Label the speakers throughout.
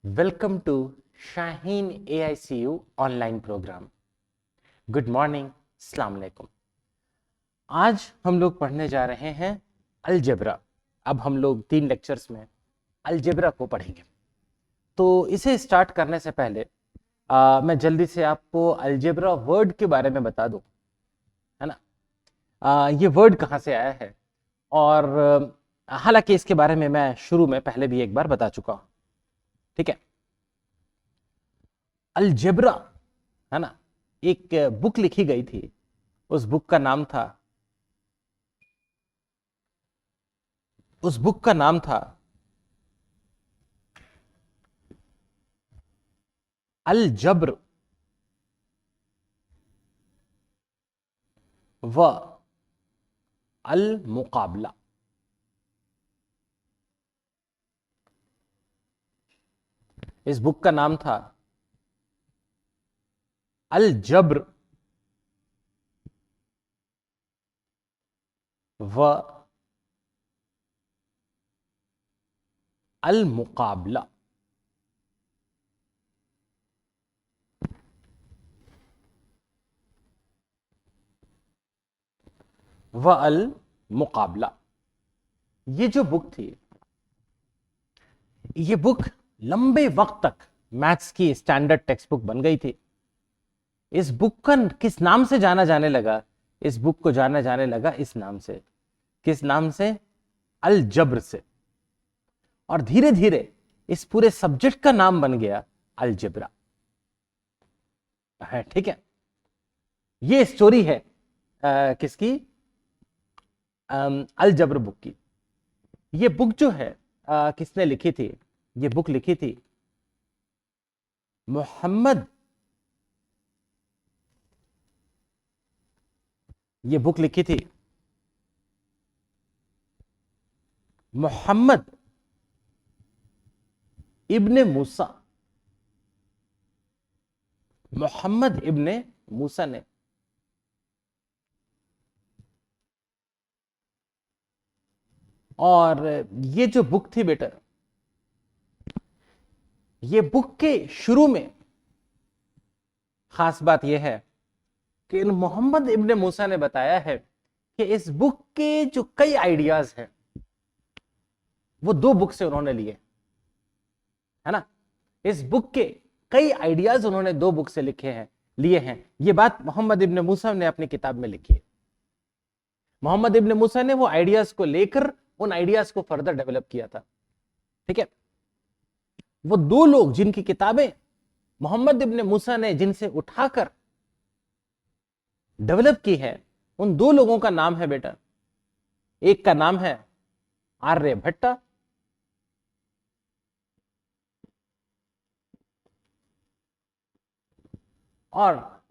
Speaker 1: Welcome to Shaheen AICU online program. Good morning, अस्सलाम वालेकुम। आज हम लोग पढ़ने जा रहे हैं अलजेब्रा। अब हम लोग 3 लेक्चर्स में अलजेब्रा को पढ़ेंगे। तो इसे स्टार्ट करने से पहले मैं जल्दी से आपको अलजेब्रा वर्ड के बारे में बता दूं, है ना। ये वर्ड कहाँ से आया है, और हालांकि इसके बारे में मैं शुरू में पहले भी एक बार बता चुका हूं, ठीक है। अलजेब्रा, है ना, एक बुक लिखी गई थी। उस बुक का नाम था अल जब्र व अल मुकाबला। इस बुक का नाम था अल जब्र व अल मुकाबला। व अल मुकाबला, ये जो बुक थी, ये बुक लंबे वक्त तक मैथ्स की स्टैंडर्ड टेक्स्ट बुक बन गई थी। इस बुक का किस नाम से जाना जाने लगा? इस बुक को जाना जाने लगा इस नाम से। किस नाम से? अल जब्र से। और धीरे धीरे इस पूरे सब्जेक्ट का नाम बन गया अलजेब्रा, है, ठीक है। ये स्टोरी है किसकी? अलजब्र बुक की। ये बुक जो है किसने लिखी थी? ये बुक लिखी थी मोहम्मद ये बुक लिखी थी मोहम्मद इब्ने मूसा। मोहम्मद इब्ने मूसा ने और ये जो बुक थी बेटा, ये बुक के शुरू में खास बात यह है कि मोहम्मद इब्ने मूसा ने बताया है कि इस बुक के जो कई आइडियाज हैं वो 2 बुक से उन्होंने लिए, है ना। इस बुक के कई आइडियाज उन्होंने 2 बुक से लिए हैं। ये बात मोहम्मद इब्ने मूसा ने अपनी किताब में लिखी है। मोहम्मद इब्ने मूसा ने वो आइडियाज को लेकर उन आइडियाज को फर्दर डेवलप किया था, ठीक है। वो 2 लोग जिनकी किताबें मोहम्मद इब्ने मूसा ने जिनसे उठाकर डेवलप की है, उन 2 लोगों का नाम है बेटा, एक का नाम है आर्यभट्ट और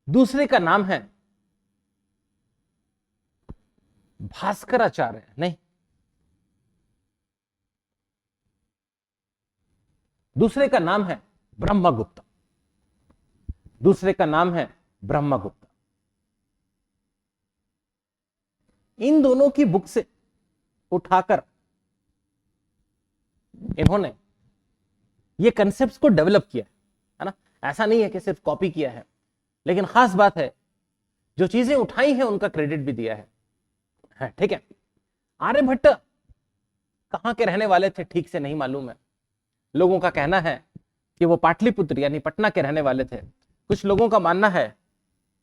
Speaker 1: दूसरे का नाम है भास्कराचार्य। नहीं, दूसरे का नाम है ब्रह्मगुप्त। दूसरे का नाम है ब्रह्मगुप्त। इन दोनों की बुक से उठाकर इन्होंने ये कंसेप्ट्स को डेवलप किया है ना। ऐसा नहीं है कि सिर्फ कॉपी किया है, लेकिन खास बात है जो चीजें उठाई हैं उनका क्रेडिट भी दिया है, ठीक है। आर्यभट्ट कहां के रहने वाले थे ठीक से नहीं मालूम है। लोगों का कहना है कि वो पाटलिपुत्र यानी पटना के रहने वाले थे। कुछ लोगों का मानना है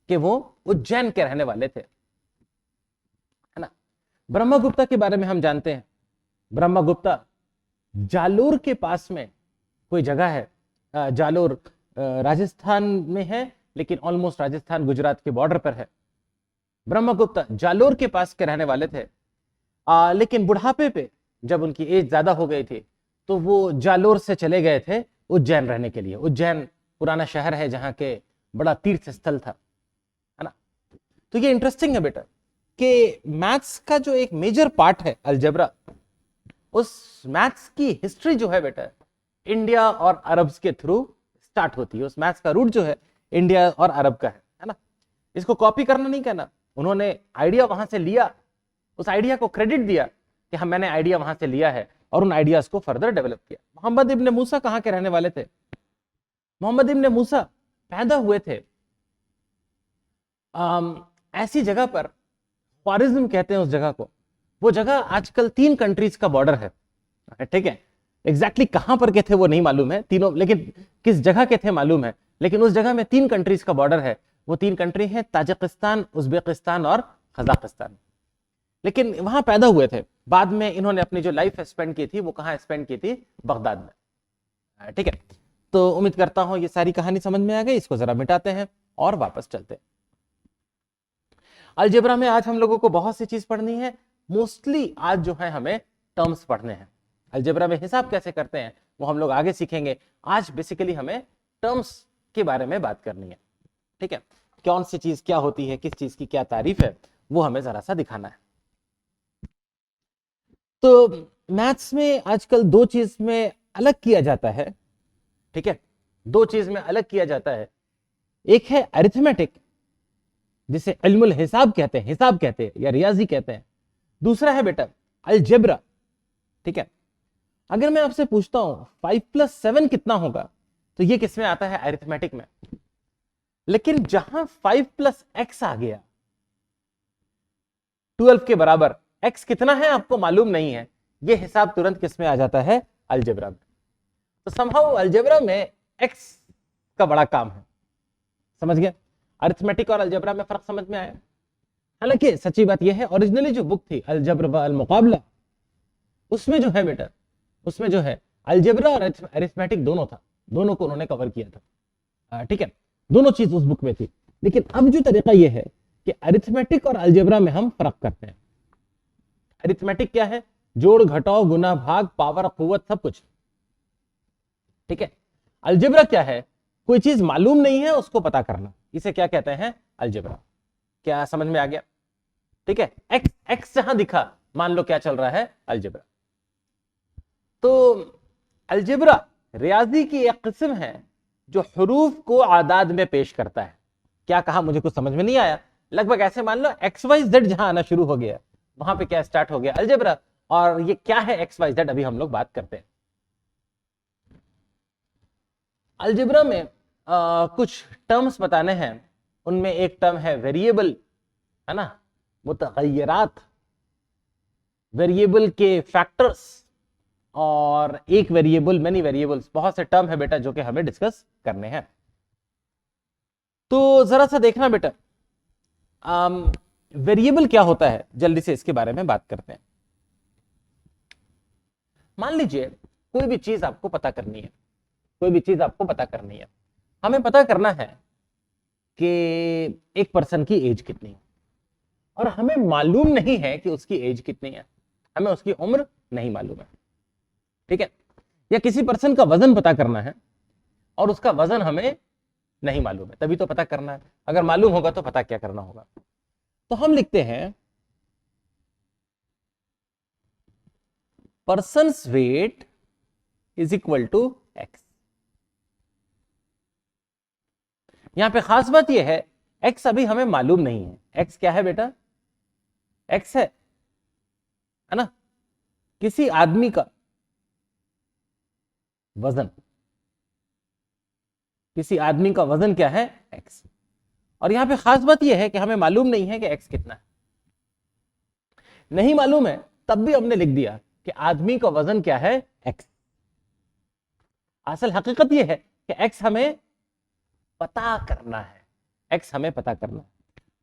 Speaker 1: कि वो उज्जैन के रहने वाले थे, है ना। ब्रह्मगुप्ता के बारे में हम जानते हैं। ब्रह्मगुप्ता जालोर के पास में कोई जगह है। जालोर राजस्थान में है, लेकिन ऑलमोस्ट राजस्थान गुजरात के बॉर्डर पर है। ब्रह्मगुप्ता जालोर के पास के रहने वाले थे, लेकिन बुढ़ापे पे जब उनकी एज ज्यादा हो गई थी तो वो जालोर से चले गए थे उज्जैन रहने के लिए। उज्जैन पुराना शहर है जहां के बड़ा तीर्थ स्थल था, है ना। तो ये इंटरेस्टिंग है बेटा कि मैथ्स का जो एक मेजर पार्ट है अलजेब्रा, उस मैथ्स की हिस्ट्री जो है बेटा इंडिया और अरब्स के थ्रू स्टार्ट होती है। उस मैथ्स का रूट जो है इंडिया और अरब का है ना। इसको कॉपी करना नहीं कहना, उन्होंने आइडिया वहां से लिया, उस आइडिया को क्रेडिट दिया कि हम मैंने आइडिया वहां से लिया है, और उन आइडियाज को फर्दर डेवलप किया। मोहम्मद इब्न मूसा कहाँ के रहने वाले थे? मोहम्मद इब्न मूसा पैदा हुए थे ऐसी जगह पर, ख्वारिज्म कहते हैं उस जगह को। वो जगह आजकल 3 कंट्रीज का बॉर्डर है, ठीक है। एग्जैक्टली कहां पर के थे वो नहीं मालूम है तीनों, लेकिन किस जगह के थे मालूम है। लेकिन उस जगह में 3 कंट्रीज का बॉर्डर है। वो 3 कंट्री है ताजिकिस्तान, उज्बेकिस्तान और कजाकिस्तान। लेकिन वहां पैदा हुए थे। बाद में इन्होंने अपनी जो लाइफ स्पेंड की थी वो कहां स्पेंड की थी? बगदाद में, ठीक है। तो उम्मीद करता हूं ये सारी कहानी समझ में आ गई। इसको जरा मिटाते हैं और वापस चलते हैं। अलजेब्रा में आज हम लोगों को बहुत सी चीज पढ़नी है। मोस्टली आज जो है हमें टर्म्स पढ़ने हैं। अलजेब्रा में हिसाब कैसे करते हैं वो हम लोग आगे सीखेंगे। आज बेसिकली हमें टर्म्स के बारे में बात करनी है, ठीक है। कौन सी चीज क्या होती है, किस चीज की क्या तारीफ है, वो हमें जरा सा दिखाना है। तो मैथ्स में आजकल 2 चीज में अलग किया जाता है, ठीक है। 2 चीज में अलग किया जाता है। एक है अरिथमेटिक, जिसे इल्मुल हिसाब कहते हैं, हिसाब कहते हैं या रियाजी कहते हैं। दूसरा है बेटा अलजेब्रा, ठीक है। अगर मैं आपसे पूछता हूं 5 + 7 कितना होगा, तो ये किस में आता है? अरिथमेटिक में। लेकिन जहां 5 + x आ गया 12 के बराबर, x कितना है आपको मालूम नहीं है, ये हिसाब तुरंत किस में आ जाता है? अलजेब्रा में। तो समहाउ अलजेब्रा में x का बड़ा काम है। समझ गए? अरिथमेटिक और अलजेब्रा में फर्क समझ में आया। हालांकि सच्ची बात यह है, ओरिजिनली जो बुक थी अलजब्र व अल मुकाबला, उसमें जो है बेटा, उसमें जो है अलजेब्रा और अरिथमेटिक दोनों था, दोनों को उन्होंने कवर किया था, ठीक है। दोनों चीज उस बुक में थी। लेकिन अब जो तरीका यह है कि अरिथमेटिक और अलजेब्रा में हम फर्क करते हैं। अरिथमेटिक क्या है? जोड़, घटाव, गुना, भाग, पावर, कुव्वत, सब कुछ, ठीक है। अलजेब्रा क्या है? कोई चीज मालूम नहीं है उसको पता करना, इसे क्या कहते हैं? अलजेब्रा। क्या समझ में आ गया? ठीक है। एक्स जहां दिखा, मान लो क्या चल रहा है? अलजेब्रा। तो अलजेब्रा रियाजी की एक किस्म है जो हरूफ को आदाद में पेश करता है। क्या कहा? मुझे कुछ समझ में नहीं आया। लगभग ऐसे मान लो XYZ जहां आना शुरू हो गया, वहां पे क्या स्टार्ट हो गया? अलजेब्रा। और ये क्या है XYZ, अभी हम लोग बात करते हैं। अलजेब्रा में कुछ टर्म्स बताने हैं। उनमें एक टर्म है वेरिएबल, है ना, मुतगय्यरात, वेरिएबल के फैक्टर्स, और एक वेरिएबल, मेनी वेरिएबल्स। बहुत से टर्म है बेटा जो कि हमें डिस्कस करने हैं। तो जरा सा देखना बेटा, वेरिएबल क्या होता है, जल्दी से इसके बारे में बात करते हैं। मान लीजिए कोई भी चीज आपको पता करनी है, कोई भी चीज आपको पता करनी है। हमें पता करना है कि एक पर्सन की एज कितनी है, और हमें मालूम नहीं है कि उसकी एज कितनी है, हमें उसकी उम्र नहीं मालूम है, ठीक है। या किसी पर्सन का वजन पता करना है और उसका वजन हमें नहीं मालूम है, तभी तो पता करना है। अगर मालूम होगा तो पता क्या करना होगा? तो हम लिखते हैं person's weight is equal to X. यहां पे खास बात यह है, एक्स अभी हमें मालूम नहीं है। एक्स क्या है बेटा? एक्स है ना, किसी आदमी का वजन। किसी आदमी का वजन क्या है? एक्स। और यहां पे खास बात यह है कि हमें मालूम नहीं है कि एक्स कितना है। नहीं मालूम है तब भी हमने लिख दिया कि आदमी का वजन क्या है? एक्स। असल हकीकत यह है कि एक्स हमें पता करना है, एक्स हमें पता करना है।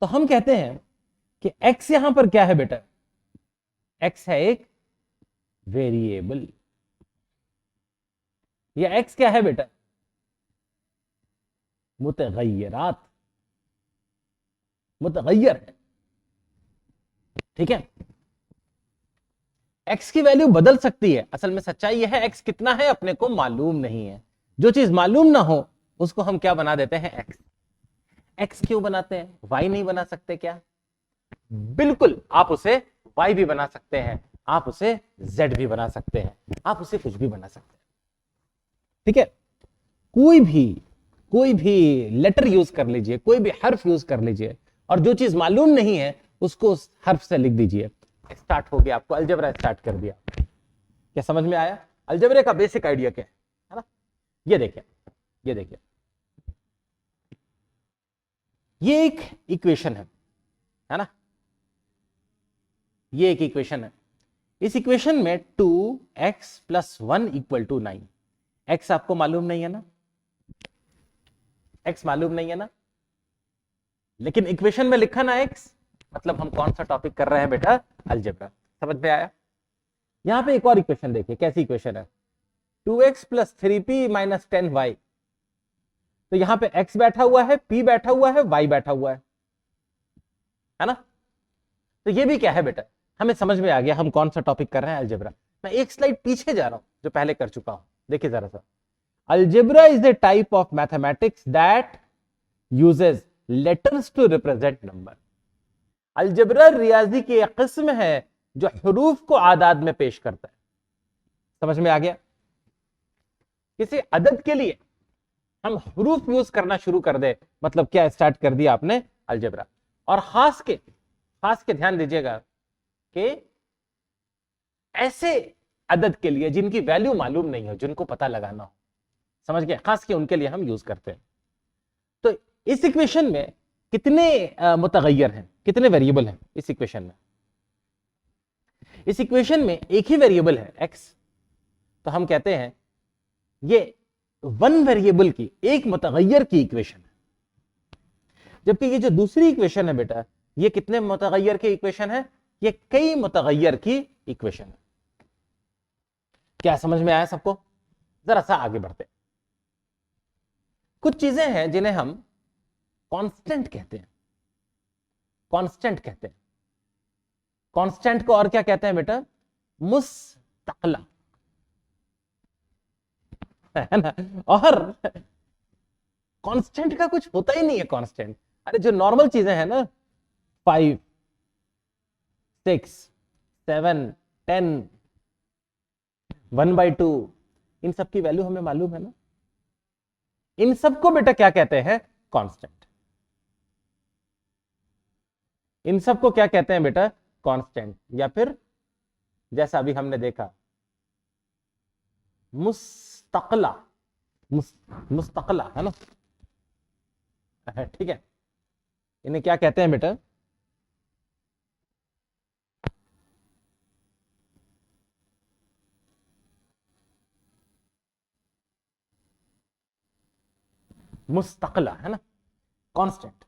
Speaker 1: तो हम कहते हैं कि एक्स यहां पर क्या है बेटा? एक्स है एक वेरिएबल। या एक्स क्या है बेटा? मुतगय्यरात, मुतगय्यर है, ठीक है। एक्स की वैल्यू बदल सकती है। असल में सच्चाई यह है, एक्स कितना है अपने को मालूम नहीं है। जो चीज मालूम ना हो उसको हम क्या बना देते हैं? एक्स। एक्स क्यों बनाते हैं? वाई नहीं बना सकते क्या? बिल्कुल, आप उसे वाई भी बना सकते हैं, आप उसे जेड भी बना सकते हैं, आप उसे कुछ भी बना सकते हैं, ठीक है। कोई भी लेटर यूज कर लीजिए, कोई भी हर्फ यूज कर लीजिए, और जो चीज मालूम नहीं है उसको उस हर्फ से लिख दीजिए। स्टार्ट हो गया, आपको अलजेब्रा स्टार्ट कर दिया। क्या समझ में आया? अलजेब्रे का बेसिक आइडिया क्या है ना? ये देखिए, ये देखिए, ये एक इक्वेशन है ना? ये एक इक्वेशन है। इस इक्वेशन में 2x + 1 = 9। x आपको मालूम नहीं है ना? x मालूम नहीं है ना? लेकिन इक्वेशन में लिखा ना x, मतलब हम कौन सा टॉपिक कर रहे हैं बेटा? अलजेब्रा। समझ में आया? यहां पे एक और इक्वेशन देखिए, कैसी इक्वेशन है? 2x + 3p - 10y। तो यहां पे x बैठा हुआ है, p बैठा हुआ है, y बैठा हुआ है ना? तो ये भी क्या है बेटा? हमें समझ में आ गया हम कौन सा टॉपिक कर रहे हैं, अलजेब्रा। मैं एक स्लाइड पीछे जा रहा हूं जो पहले कर चुका हूं, देखिए जरा सा। Algebra is a type of mathematics that uses letters to represent number. Algebra रियाजी की एक किस्म है जो हरूफ को आदाद में पेश करता है। समझ में आ गया? किसी अदद के लिए हम हरूफ यूज करना शुरू कर दे, मतलब क्या स्टार्ट कर दिया आपने? अलजेब्रा। और खास के ध्यान दीजिएगा कि ऐसे अदद के लिए जिनकी वैल्यू मालूम नहीं हो, जिनको पता लगाना हो, समझ गए? खास के उनके लिए हम यूज करते हैं। तो इस इक्वेशन में कितने मुतगय्यर हैं, कितने वेरिएबल हैं इस इक्वेशन में? इस इक्वेशन में एक ही वेरिएबल है x। तो हम कहते हैं ये वन वेरिएबल की, एक मुतगय्यर की इक्वेशन है। जबकि ये जो दूसरी इक्वेशन है बेटा, ये कितने मुतगय्यर की इक्वेशन है? ये कई मुतगय्यर की इक्वेशन है। क्या समझ में आया सबको? जरा सा आगे बढ़ते। कुछ चीजें हैं जिन्हें हम कांस्टेंट कहते हैं। कांस्टेंट कहते हैं। कांस्टेंट को और क्या कहते हैं बेटा? मुस्तकला, है ना? और कांस्टेंट का कुछ होता ही नहीं है। कांस्टेंट, अरे जो नॉर्मल चीजें हैं ना, 5, 6, 7, 10, 1/2, इन सब की वैल्यू हमें मालूम है ना? इन सबको बेटा क्या कहते हैं? कांस्टेंट। इन सबको क्या कहते हैं बेटा? कांस्टेंट, या फिर जैसा अभी हमने देखा मुस्तकला। मुस्तकला है ना? ठीक है, इन्हें क्या कहते हैं बेटा? मुस्तकला, है ना? कांस्टेंट।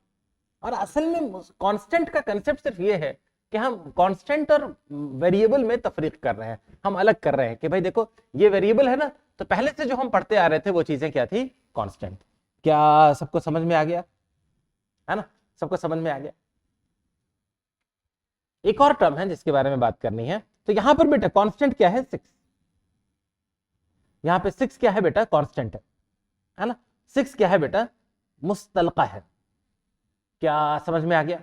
Speaker 1: और असल में कांस्टेंट का कंसेप्ट सिर्फ ये है कि हम कांस्टेंट और वेरिएबल में तफरीक कर रहे हैं, हम अलग कर रहे हैं कि भाई देखो ये वेरिएबल है ना, तो पहले से जो हम पढ़ते आ रहे थे वो चीजें क्या थी? कांस्टेंट। क्या सबको समझ में आ गया? है ना? सबको समझ में आ गया? एक और टर्म है जिसके बारे में बात करनी है। तो यहां पर बेटा कांस्टेंट क्या है? 6। यहां पे 6 क्या है बेटा? कांस्टेंट है ना? 6 क्या है बेटा? मुस्तलका है। क्या समझ में आ गया?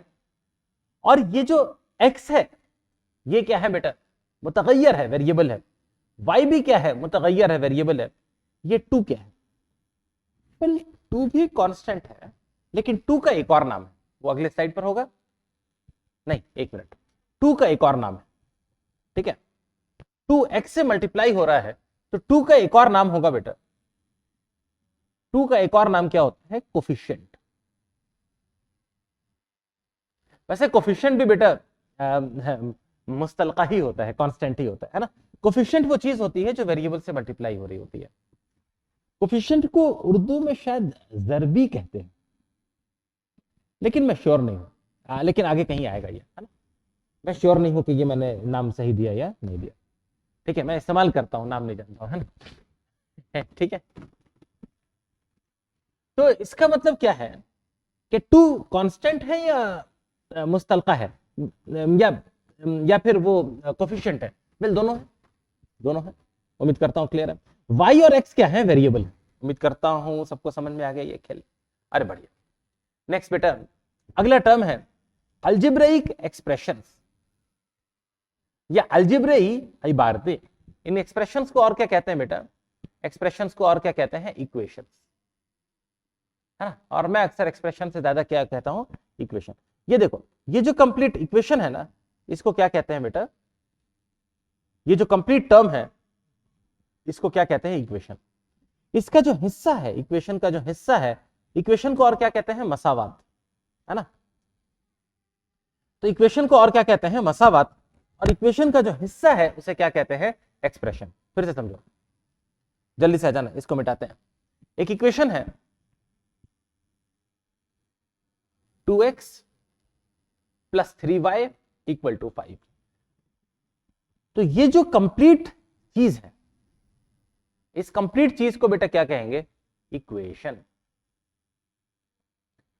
Speaker 1: और ये जो x है, ये क्या है बेटा? मुतगय्यर है, वेरिएबल है। y भी क्या है? मुतगय्यर है, वेरिएबल है। ये 2 क्या है? 2 भी कांस्टेंट है, लेकिन 2 का एक और नाम है, वो अगले स्लाइड पर होगा। नहीं, एक मिनट, 2 का एक और नाम है, ठीक है? 2 x से मल्टीप्लाई हो रहा है, तो 2 का एक और नाम होगा बेटा। 2 का एक और नाम क्या होता है? कोफिशिएंट। वैसे कोफिशिएंट भी बेटा मुस्तलका ही होता है, कांस्टेंट ही होता है ना? कोफिशिएंट वो चीज होती है जो वेरिएबल से मल्टीप्लाई हो रही होती है। कोफिशिएंट को उर्दू में शायद ज़रबी कहते हैं, लेकिन मैं श्योर नहीं हूं, लेकिन आगे कहीं आएगा ये, है ना? मैं श्योर नहीं हूं कि ये मैंने नाम सही दिया या नहीं दिया। ठीक है, मैं इस्तेमाल करता हूं, नाम नहीं जानता हूं, है ना? ठीक है, तो इसका मतलब क्या है कि 2 कांस्टेंट है या मुस्तलका है, या फिर वो कोफिशिएंट है? वेल दोनों है, दोनों है। उम्मीद करता हूं क्लियर है। y और x क्या है? वेरिएबल। उम्मीद करता हूं सबको समझ में आ गया ये खेल। अरे बढ़िया। नेक्स्ट बेटा, अगला टर्म है अलजेब्राइक एक्सप्रेशंस या अलजेब्राई इबारतें। इन एक्सप्रेशंस को और क्या कहते हैं बेटा? एक्सप्रेशंस को और क्या कहते हैं? इक्वेशंस, है ना? और मैं अक्सर एक्सप्रेशन से ज्यादा क्या कहता हूं? इक्वेशन। ये देखो, ये जो कंप्लीट इक्वेशन है ना, इसको क्या कहते हैं बेटा? ये जो कंप्लीट टर्म है इसको क्या कहते हैं, इक्वेशन। इसका जो हिस्सा है, इक्वेशन का जो हिस्सा है, इक्वेशन को और क्या कहते हैं, मसावात, है ना। तो इक्वेशन को और क्या कहते हैं, मसावात, और इक्वेशन का जो हिस्सा है उसे क्या कहते हैं, एक्सप्रेशन। फिर से समझो, जल्दी से आ जाना, इसको मिटाते हैं। एक इक्वेशन है 2x + 3y = 5। तो ये जो कंप्लीट चीज है, इस कंप्लीट चीज को बेटा क्या कहेंगे, इक्वेशन।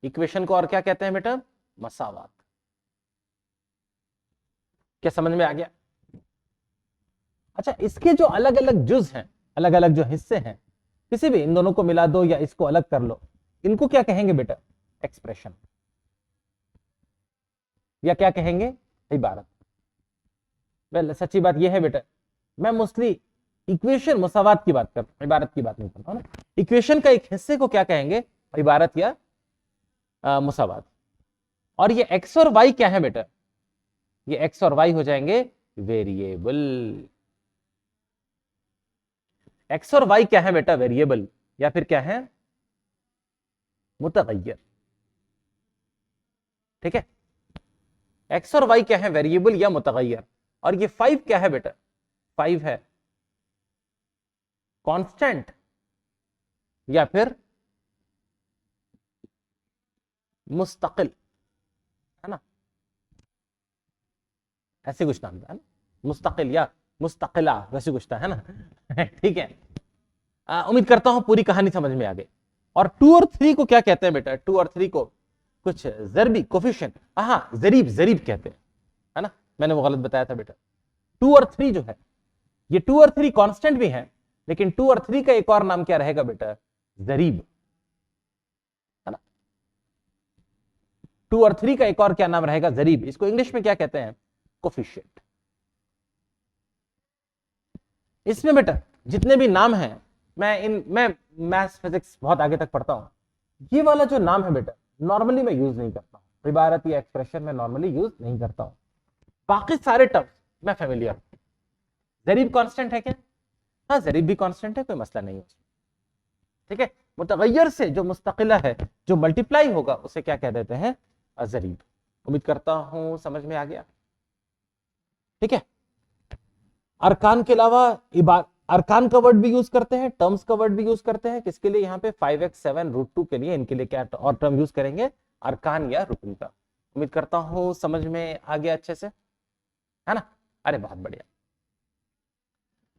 Speaker 1: इक्वेशन को और क्या कहते हैं बेटा, मसावात। क्या समझ में आ गया? अच्छा, इसके जो अलग अलग जुज हैं, अलग अलग जो हिस्से हैं, किसी भी इन दोनों को मिला दो या इसको अलग कर लो, इनको क्या कहेंगे बेटा, एक्सप्रेशन, या क्या कहेंगे, इबारत। वेल सच्ची बात यह है बेटा, मैं मोस्टली इक्वेशन मुसावात की बात करता हूं, इबारत की बात नहीं करता हूं ना। इक्वेशन का एक हिस्से को क्या कहेंगे, इबारत या मुसावात। और ये एक्स और वाई क्या है बेटा, ये एक्स और वाई हो जाएंगे वेरिएबल। एक्स और वाई क्या है बेटा, वेरिएबल, या फिर क्या है, मुतगय्यर। ठीक है, एक्स और वाई क्या है, वेरिएबल या मुतगय्यर। और ये 5 क्या है बेटा, 5 है कांस्टेंट या फिर मुस्तकिल, है ना, ऐसे कुछ नाम है ना, मुस्तकिल या मुस्तकिला, वैसे कुछ है ना। ठीक है, उम्मीद करता हूं पूरी कहानी समझ में आ गई। और 2 और 3 को क्या कहते हैं बेटा, 2 और 3 को कुछ जरबी कोफिशिएंट, हाँ जरीब, जरीब कहते हैं, है ना, मैंने वो गलत बताया था बेटा। 2 और 3 जो है, ये 2 और 3 कांस्टेंट भी हैं, लेकिन 2 और 3 का एक और नाम क्या रहेगा बेटा, जरीब, है ना। 2 और 3 का एक और क्या नाम रहेगा, जरीब। इसको इंग्लिश में क्या कहते हैं, कोफिशिएंट। इसमें बेटा जितने भी नाम हैं, मैं मैथ्स फिजिक्स बहुत आगे तक पढ़ता हूं, ये वाला जो नाम है बेटा नॉर्मली मैं यूज नहीं करता हूं, इबारत या एक्सप्रेशन में नॉर्मली यूज नहीं करता हूं। बाकी सारे टर्म्स मैं फेमिलियर हूं। जरीब कांस्टेंट है क्या, हाँ जरीब भी कांस्टेंट है, कोई मसला नहीं है। ठीक है, मुतगय्यर से जो मुस्तकिला है, जो मल्टीप्लाई होगा, उसे क्या कह देते हैं, जरीब। उम्मीद करता हूं समझ में आ गया। ठीक है, अरकान के अलावा अरकान का वर्ड भी यूज करते हैं, टर्म्स का वर्ड भी यूज करते हैं। किसके लिए, यहाँ पे 5x 7√2 के लिए, इनके लिए क्या और टर्म यूज करेंगे, अरकान या रुकन का। उम्मीद करता हूं समझ में आ गया अच्छे से, है ना। अरे बहुत बढ़िया।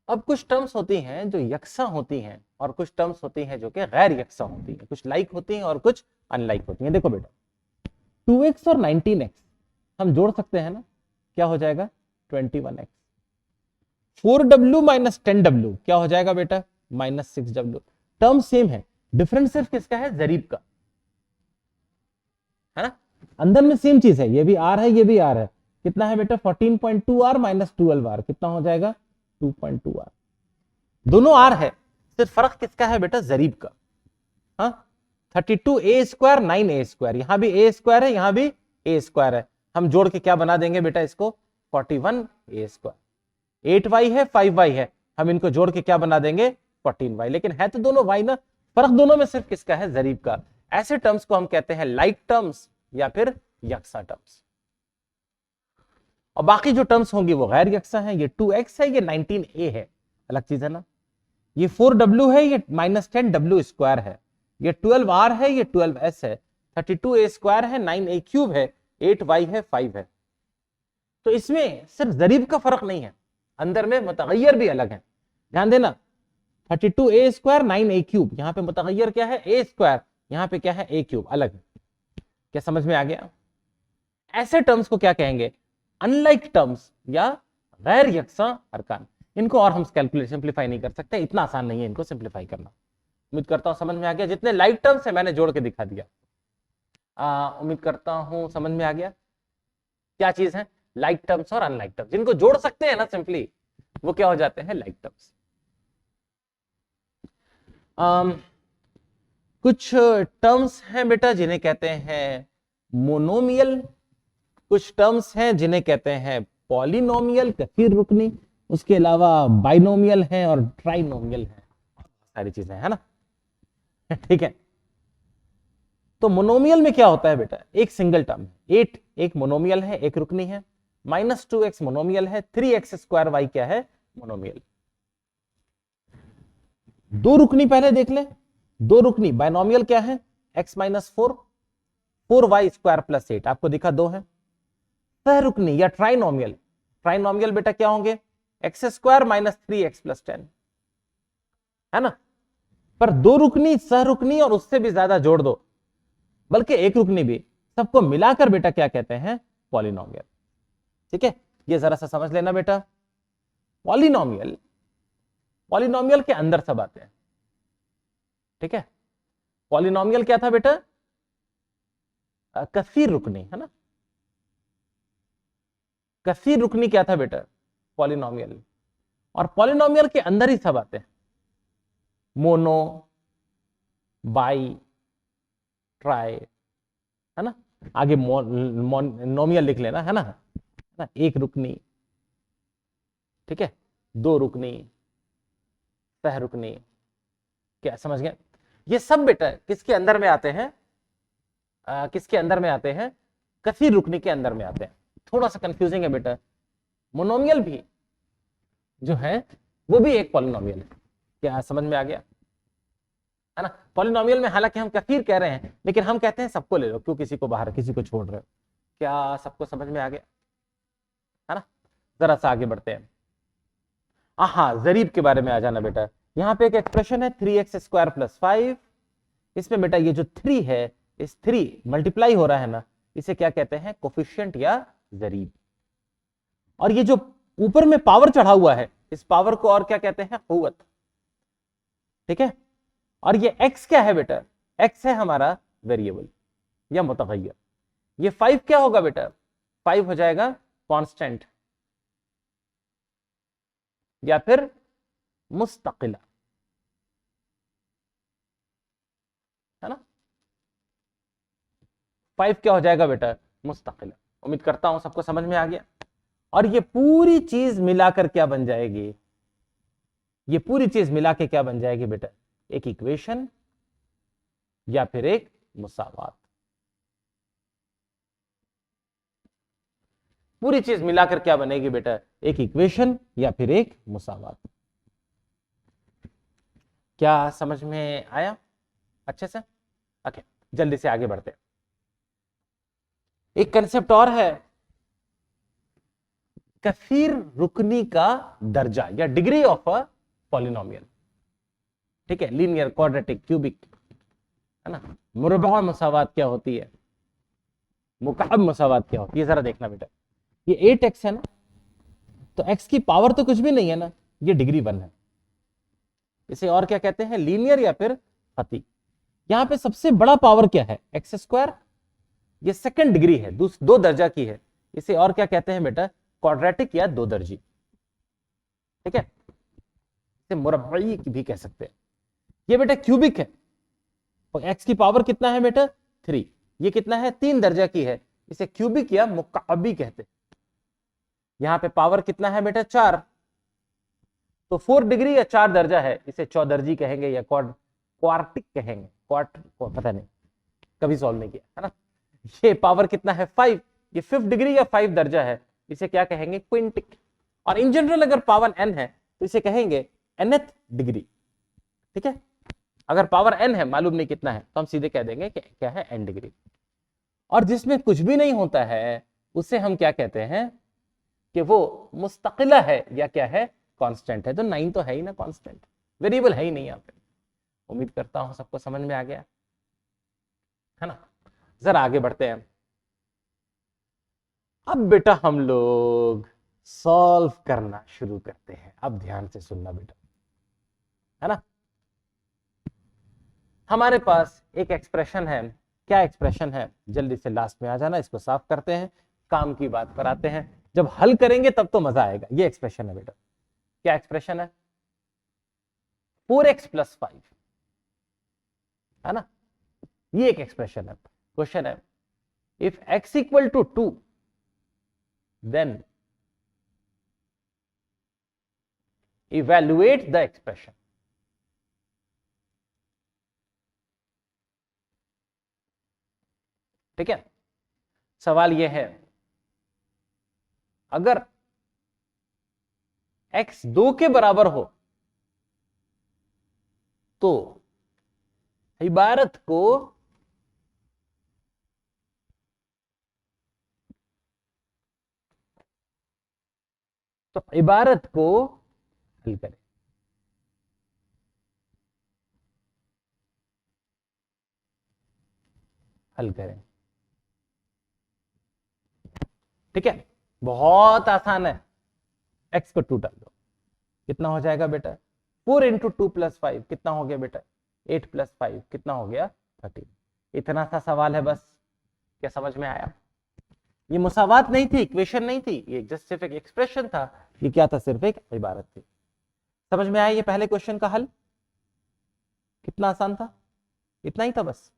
Speaker 1: अब कुछ टर्म्स होती हैं जो यकसा होती हैं, और कुछ टर्म्स होती हैं जो कि गैर यकसा होती हैं, कुछ लाइक होती हैं और कुछ अनलाइक होती हैं। देखो बेटा, 2x और 19x हम जोड़ सकते हैं ना, क्या हो जाएगा, 21x। 4w - 10w क्या हो जाएगा बेटा, -6w। टर्म सेम है, डिफरेंस सिर्फ किसका है, जरीब का, है ना। अंदर में सेम चीज है, ये भी r है, ये भी r है। कितना है बेटा, 14.2r - 12r, कितना हो जाएगा, 2.2r। दोनों r है, सिर्फ फर्क किसका है बेटा, जरीब का। हाँ, 32a² 9a², यहां भी a² है, यहां भी a² है। हम जोड़ के क्या बना देंगे बेटा इसको, 41a²। 8y है, 5y है, हम इनको जोड़ के क्या बना देंगे, 14y। लेकिन है तो दोनों y ना, फर्क दोनों में सिर्फ किसका है, जरीब का। ऐसे टर्म्स को हम कहते हैं लाइक टर्म्स या फिर यकसा टर्म्स। और बाकी जो टर्म्स होंगी वो गैर यकसा हैं। ये 2x है, ये 19a है, अलग चीज है ना। ये 4w है, ये -10w² है। ये 12r है, ये 12s है। 32a² है, 9a³ है, 8y है, 5 है। तो इसमें सिर्फ जरीब का फर्क नहीं है, अंदर में मुतगय्यर भी अलग है, ध्यान देना। 32a² 9a³, यहां पे मुतगय्यर क्या है, a², यहां पे क्या है, a³, अलग है। क्या समझ में आ गया? ऐसे टर्म्स को क्या कहेंगे, अनलाइक टर्म्स या गैर यकसा अरकान। इनको और हम कैलकुलेट सिंप्लीफाई नहीं कर सकते, इतना आसान नहीं है इनको सिंप्लीफाई करना। उम्मीद करता हूं समझ में आ गया। जितने लाइक टर्म्स है मैंने जोड़ के दिखा दिया। उम्मीद करता हूं समझ में आ गया क्या चीज है, लाइक टर्म्स और अनलाइक टर्म्स। जिनको जोड़ सकते हैं ना सिंपली, वो क्या हो जाते हैं, लाइक टर्म्स। कुछ टर्म्स हैं बेटा जिन्हें कहते हैं मोनोमियल, कुछ टर्म्स हैं जिन्हें कहते हैं पॉलिनोमियल, कसीर रुकनी, उसके अलावा बाइनोमियल है और ट्राइनोमियल है, सारी चीजें है ना। ठीक है, तो मोनोमियल में क्या होता है बेटा, एक सिंगल टर्म है, 8 एक मोनोमियल है, एक रुकनी है, -2x मोनोमियल है, 3x² क्या है मोनोमियल। दो रुकनी पहले देख ले, दो रुकनी बाइनोमियल क्या है, x -4 4y² + 8, आपको दिखा दो है। सह रुकनी या ट्राइनोमियल, ट्राइनोमियल बेटा क्या होंगे, x² - 3x + 10, है ना। पर दो रुकनी, सह रुकनी और उससे भी ज्यादा जोड़ दो, बल्कि एक रुकनी भी, सबको मिलाकर बेटा क्या कहते हैं, पॉलिनोमियल। ठीक है, ये जरा सा समझ लेना बेटा। पॉलिनोमियल, पॉलिनोमियल के अंदर सब आते हैं। ठीक है, पॉलिनोमियल क्या था बेटा, कसीर रुकनी, है ना। कसीर रुकनी क्या था बेटा, पॉलिनोमियल। और पॉलिनोमियल के अंदर ही सब आते हैं, मोनो, बाई, ट्राई, है ना। आगे नोमियल लिख लेना, है ना, एक रुकनी, ठीक है, दो रुकनी, सह रुकनी, क्या समझ गए। ये सब बेटा किसके अंदर में आते हैं, किसके अंदर में आते हैं, कसीर रुकनी के अंदर में आते हैं। थोड़ा सा कंफ्यूजिंग है बेटा, मोनोमियल भी जो है वो भी एक पॉलिनोमियल है, क्या समझ में आ गया, है ना। पॉलिनोमियल में हालांकि हम कसीर कह रहे हैं, लेकिन हम कहते हैं सबको ले लो, क्यों किसी को बाहर, किसी को छोड़ रहे हो, क्या सबको समझ में आ गया, है ना। जरा सा आगे बढ़ते हैं। हाँ, जरीब के बारे में आ जाना बेटा। यहां पे एक एक्सप्रेशन है 3x² + 5, इसमें बेटा ये जो 3 है, इस 3 मल्टीप्लाई हो रहा है ना, इसे क्या कहते हैं, कोफिशिएंट या जरीब। और ये जो ऊपर में पावर चढ़ा हुआ है, इस पावर को और क्या कहते हैं, कुव्वत। ठीक है, और ये x क्या है बेटा, x है हमारा वेरिएबल या मुतगय्यर। ये 5 क्या होगा बेटा, 5 हो जाएगा कांस्टेंट या फिर मुस्तकिला, है ना। 5 क्या हो जाएगा बेटा, मुस्तकिला। उम्मीद करता हूं सबको समझ में आ गया। और ये पूरी चीज मिलाकर क्या बन जाएगी, ये पूरी चीज मिला के क्या बन जाएगी बेटा, एक इक्वेशन या फिर एक मुसावात। पूरी चीज मिलाकर क्या बनेगी बेटा, एक इक्वेशन या फिर एक मुसावात। क्या समझ में आया अच्छे से, ओके। जल्दी से आगे बढ़ते हैं। एक कंसेप्ट और है, कसीर रुकनी का दर्जा या डिग्री ऑफ अ पॉलिनोमियल। ठीक है, लीनियर, क्वाड्रेटिक, क्यूबिक, है ना। मुरबा मुसावात क्या होती है, मुकाब मुसावात क्या होती है, जरा देखना बेटा। ये 8x है ना, तो x की पावर तो कुछ भी नहीं है ना, ये डिग्री 1 है। इसे और क्या कहते हैं, लीनियर या फिर फती। यहां पे सबसे बड़ा पावर क्या है, x², ये सेकंड डिग्री है, दो दर्जा की है। इसे और क्या कहते हैं बेटा, क्वाड्रेटिक या दो दर्जी। ठीक है, इसे मुरब्बई भी कह सकते हैं। ये बेटा क्यूबिक है, और x की पावर कितना है बेटा, 3। ये कितना है, 3 दर्जा की है, इसे क्यूबिक या मुकाबी कहते हैं। यहां पे पावर कितना है बेटा, 4, तो 4 डिग्री या 4 दर्जा है, इसे चौदर्जी कहेंगे या क्वार्टिक कहेंगे। पता नहीं, कभी सॉल्व नहीं किया, है ना। ये पावर कितना है, 5, ये 5th डिग्री या 5 दर्जा है, इसे क्या कहेंगे, क्विंटिक। और इन जनरल अगर पावर n है तो इसे कहेंगे nth डिग्री। ठीक है, अगर पावर n है, मालूम नहीं कितना है, तो हम सीधे कह देंगे कि क्या है, n डिग्री। और जिसमें कुछ भी नहीं होता है उसे हम क्या कहते हैं, कि वो मुस्तकिला है या क्या है, कांस्टेंट है। तो 9 तो है ही ना, कांस्टेंट, वेरिएबल है ही नहीं यहाँ पे। उम्मीद करता हूं सबको समझ में आ गया, है ना। जरा आगे बढ़ते हैं। अब बेटा हम लोग सॉल्व करना शुरू करते हैं। अब ध्यान से सुनना बेटा, है ना। हमारे पास एक एक्सप्रेशन है, क्या एक्सप्रेशन है, जल्दी से लास्ट में आ जाना, इसको साफ करते हैं, काम की बात पर आते हैं। जब हल करेंगे तब तो मजा आएगा। ये एक्सप्रेशन है बेटा, क्या एक्सप्रेशन है, 4x + 5, है ना। ये एक एक्सप्रेशन है। क्वेश्चन है, if x = 2 then evaluate the expression. ठीक है, सवाल यह है, अगर x 2 के बराबर हो तो इबारत को हल करें। ठीक है, बहुत आसान है। x को 2 डाल दो, कितना हो जाएगा बेटा? 4 इंटू 2 प्लस 5 कितना हो गया बेटा? 8 प्लस 5 कितना हो गया? 13। इतना सा सवाल है बस। क्या समझ में आया? ये मुसावात नहीं थी, इक्वेशन नहीं थी, ये जस्ट सिर्फ एक एक्सप्रेशन था। ये क्या था? सिर्फ एक इबारत थी। समझ में आया ये पहले क्वेश्चन का हल? कितना आसान था, इतना ही था बस,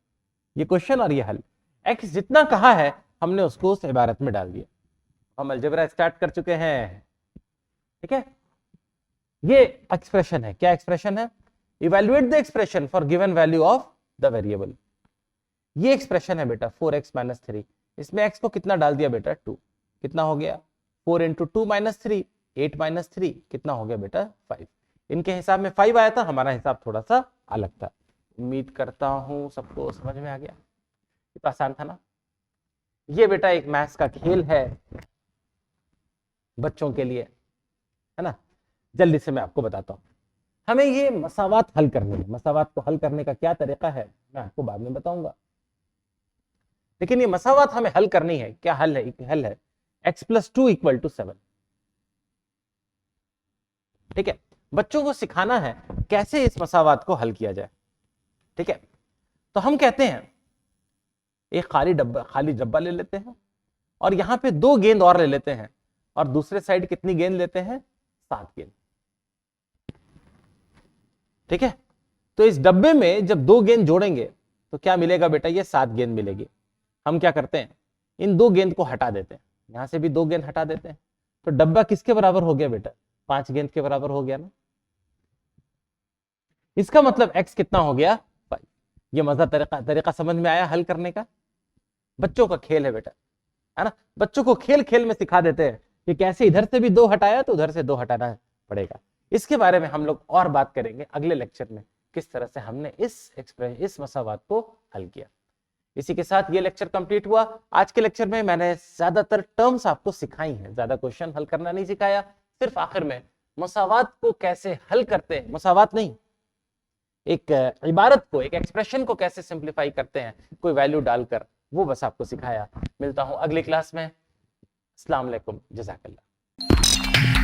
Speaker 1: ये क्वेश्चन और ये हल। x जितना कहा है हमने उसको उस इबारत में डाल दिया। हम अलजेब्रा स्टार्ट कर चुके हैं। ठीक है, ये एक्सप्रेशन है। क्या एक्सप्रेशन है? Evaluate the expression for given value of the variable. ये एक्सप्रेशन है बेटा 4x माइनस 3। इसमें x को कितना डाल दिया बेटा? 2। कितना हो गया? 4 इंटू 2 माइनस 3, 8 माइनस 3 कितना हो गया बेटा? 5। इनके हिसाब में 5 आया था, हमारा हिसाब थोड़ा सा अलग था। उम्मीद करता हूं सबको समझ में आ गया। ये तो आसान था ना। ये बेटा एक मैथ्स का खेल है बच्चों के लिए, है ना। जल्दी से मैं आपको बताता हूं, हमें ये मसावात हल करनी है। मसावात को हल करने का क्या तरीका है मैं आपको बाद में बताऊंगा, लेकिन ये मसावात हमें हल करनी है। क्या हल है? हल है x प्लस 2 इक्वल टू 7। ठीक है, बच्चों को सिखाना है कैसे इस मसावात को हल किया जाए। ठीक है, तो हम कहते हैं एक खाली डब्बा ले लेते हैं और यहां पे 2 गेंद और ले लेते हैं, और दूसरे साइड कितनी गेंद लेते हैं? 7 गेंद। ठीक है, तो इस डब्बे में जब 2 गेंद जोड़ेंगे तो क्या मिलेगा बेटा? ये 7 गेंद मिलेगी। हम क्या करते हैं, इन 2 गेंद को हटा देते हैं, यहां से भी 2 गेंद हटा देते हैं, तो डब्बा किसके बराबर हो गया बेटा? 5 गेंद के बराबर हो गया ना। इसका मतलब x कितना हो गया? 5। ये मजा तरीका समझ में आया हल करने का? बच्चों का खेल है बेटा, है ना। बच्चों को खेल खेल में सिखा देते हैं कि कैसे इधर से भी 2 हटाया तो उधर से 2 हटाना पड़ेगा। इसके बारे में हम लोग और बात करेंगे अगले लेक्चर में, किस तरह से हमने इस मसावात को हल किया। इसी के साथ ये लेक्चर कंप्लीट हुआ। आज के लेक्चर में मैंने ज्यादातर टर्म्स आपको सिखाई हैं, ज्यादा क्वेश्चन हल करना नहीं सिखाया। सिर्फ आखिर में मसावात को कैसे हल करते हैं, मसावात नहीं, एक इबारत को, एक एक्सप्रेशन को कैसे सिंप्लीफाई करते हैं कोई वैल्यू डालकर, वो बस आपको सिखाया। मिलता हूं अगली क्लास में। अस्सलाम वालेकुम, जज़ाकल्लाह।